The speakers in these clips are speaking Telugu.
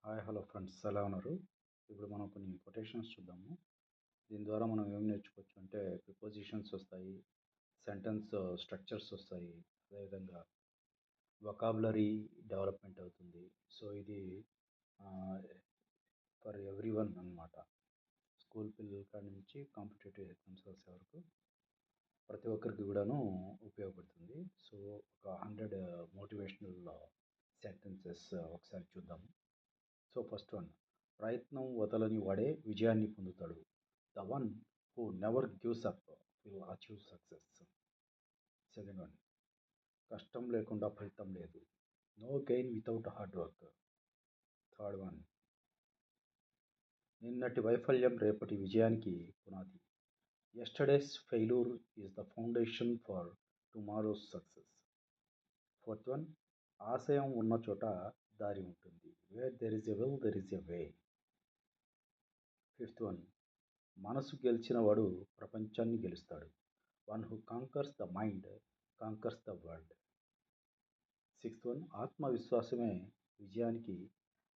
హాయ్ హలో ఫ్రెండ్స్ ఎలా ఉన్నారు? ఇప్పుడు మనం కొన్ని కొటేషన్స్ చూద్దాము. దీని ద్వారా మనం ఏం నేర్చుకోవచ్చు అంటే ప్రిపోజిషన్స్ వస్తాయి, సెంటెన్స్ స్ట్రక్చర్స్ వస్తాయి, అదేవిధంగా వొకాబులరీ డెవలప్మెంట్ అవుతుంది. సో ఇది ఫర్ ఎవ్రీ వన్ అనమాట. స్కూల్ పిల్లల కాడ నుంచి కాంపిటేటివ్ ఎగ్జామ్స్ రాసే వరకు ప్రతి ఒక్కరికి కూడాను ఉపయోగపడుతుంది. సో ఒక 100 మోటివేషనల్ సెంటెన్సెస్ ఒకసారి చూద్దాము. సో ఫస్ట్ వన్, ప్రయత్నం వదలని వాడే విజయాన్ని పొందుతాడు. The one who never gives up will achieve success. Second one, కష్టం లేకుండా ఫలితం లేదు. No gain without hard work. Third one, నిన్నటి వైఫల్యం రేపటి విజయానికి పునాది. Yesterday's failure is the foundation for tomorrow's success. Fourth one, ఆశయం ఉన్న చోట దారి ఉంటుంది. Where there is a will there is a way. Fifth one, మనసు గెలిచిన వాడు ప్రపంచాన్ని గెలుస్తాడు. One who conquers the mind conquers the world. Sixth one, ఆత్మవిశ్వాసమే విజయానికి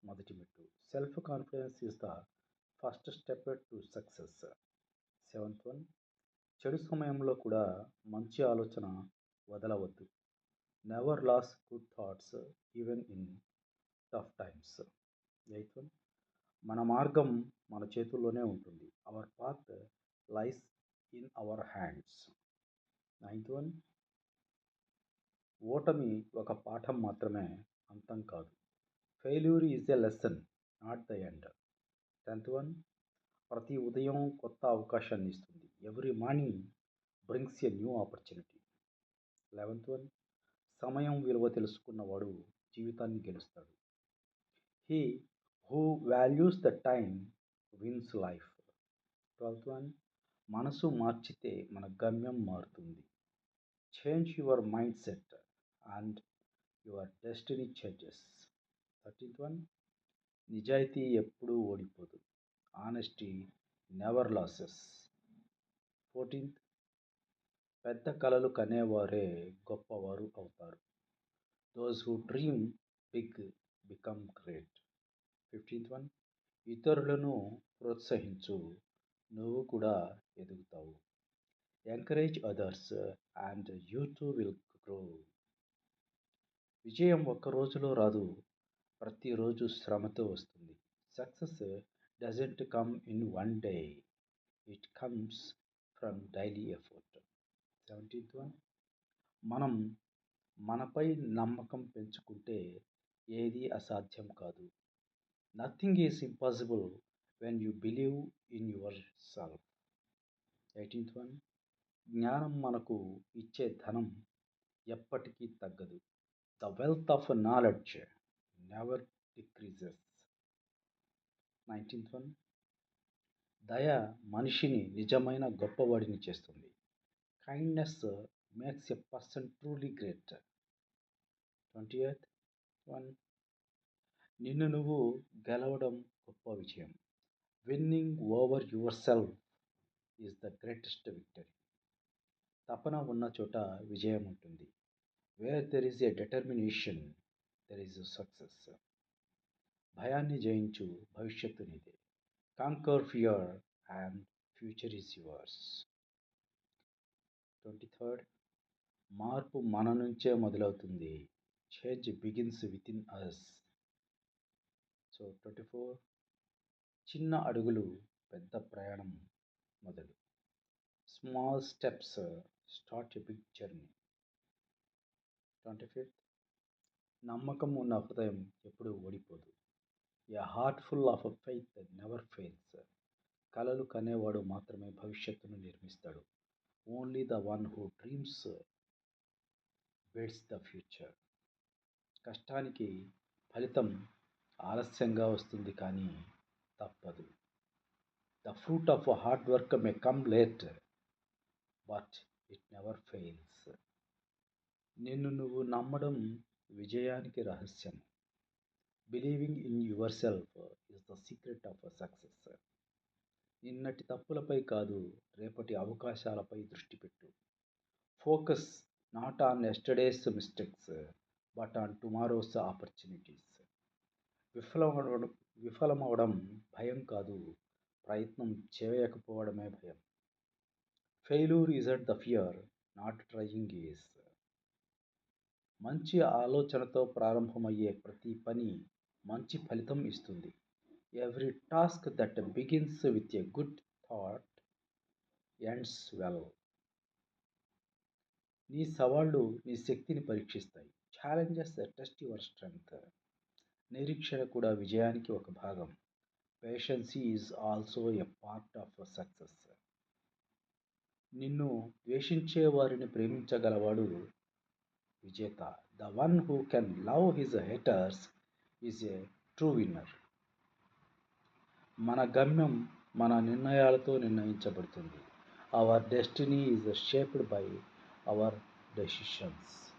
మొదటి మెట్టు. Self confidence is the first step to success. Seventh one, చెడు సమయంలో కూడా మంచి ఆలోచన వదలవద్దు. Never lose good thoughts even in tough times. Eighth one, మన మార్గం మన చేతుల్లోనే ఉంటుంది. Our path lies in our hands. Ninth one, ఓటమి ఒక పాఠం మాత్రమే, అంతం కాదు. Failure is a lesson, not the end. Tenth one, ప్రతి ఉదయం కొత్త అవకాశాన్ని ఇస్తుంది. Every morning brings a new opportunity. Eleventh one, సమయం విలువ తెలుసుకున్నవాడు జీవితాన్ని గెలుస్తాడు. He who values the time wins life. Twelfth one, మనసు మార్చితే మన గమ్యం మారుతుంది. Change your mindset and your destiny changes. Thirteenth one, నిజాయితీ ఎప్పుడూ ఓడిపోదు. Honesty never loses. ఫోర్టీన్త్, పెద్ద కలలు కనేవారే గొప్పవారు అవుతారు. Those who dream big become great. Fifteenth one, ఇతరులను ప్రోత్సహించు, నువ్వు కూడా ఎదుగుతావు. Encourage others and you too will grow. విజయం ఒక్క రోజులో రాదు, ప్రతిరోజు శ్రమతో వస్తుంది. Success doesn't come in one day, it comes from daily effort. Seventeenth one, మనం మనపై నమ్మకం పెంచుకుంటే ఏది అసాధ్యం కాదు. Nothing is impossible when you believe in your self. Eighteenth one, జ్ఞానం మనకు ఇచ్చే ధనం ఎప్పటికీ తగ్గదు. The wealth of knowledge never decreases. Nineteenth one, దయ మనిషిని నిజమైన గొప్పవాడిని చేస్తుంది. Kindness makes a person truly great. 28th one, నిన్ను నువ్వు గెలవడం గొప్ప విజయం. Winnowing over your self is the greatest victory. తపన ఉన్న చోట విజయం ఉంటుంది. Where there is a determination there is success. భయాన్ని జయించు, భవిష్యత్తు నీదే. Conquer fear and future is yours. 23rd, మార్పు మన నుంచే మొదలవుతుంది. Change begins within us. So 24, చిన్న అడుగులు పెద్ద ప్రయాణం మొదలు. Small steps start a big journey. 25th, నమ్మకం ఉన్న హృదయం ఎప్పుడూ ఓడిపోదు. A heart full of faith never fails. కలలు కనేవాడు మాత్రమే భవిష్యత్తును నిర్మిస్తాడు. Only the one who dreams builds the future. కష్టానికి ఫలితం ఆలస్యంగా వస్తుంది కానీ తప్పదు. The fruit of hard work may come late but it never fails. నిన్ను నువ్వు నమ్మడం విజయానికి రహస్యం. Believing in yourself is the secret of success. నిన్నటి తప్పులపై కాదు, రేపటి అవకాశాలపై దృష్టి పెట్టు. Focus not on yesterday's mistakes but on tomorrow's opportunities. విఫలమవడం విఫలమవడం భయం కాదు, ప్రయత్నం చేయకపోవడమే భయం. Failure isn't the fear, not trying is. మంచి ఆలోచనతో ప్రారంభమయ్యే ప్రతి పని మంచి ఫలితం ఇస్తుంది. Every task that begins with a good thought ends well. నీ సవాళ్ళు నీ శక్తిని పరీక్షిస్తాయి. Challenges test your strength. నిరీక్షణ కూడా విజయానికి ఒక భాగం. Patience is also a part of success. నిన్ను ద్వేషించే వారిని ప్రేమించగలవాడు విజేత. The one who can love his haters is a true winner. మన గమ్యం మన నిర్ణయాలతో నిర్ణయించబడుతుంది. Hour destiny is shaped by our decisions.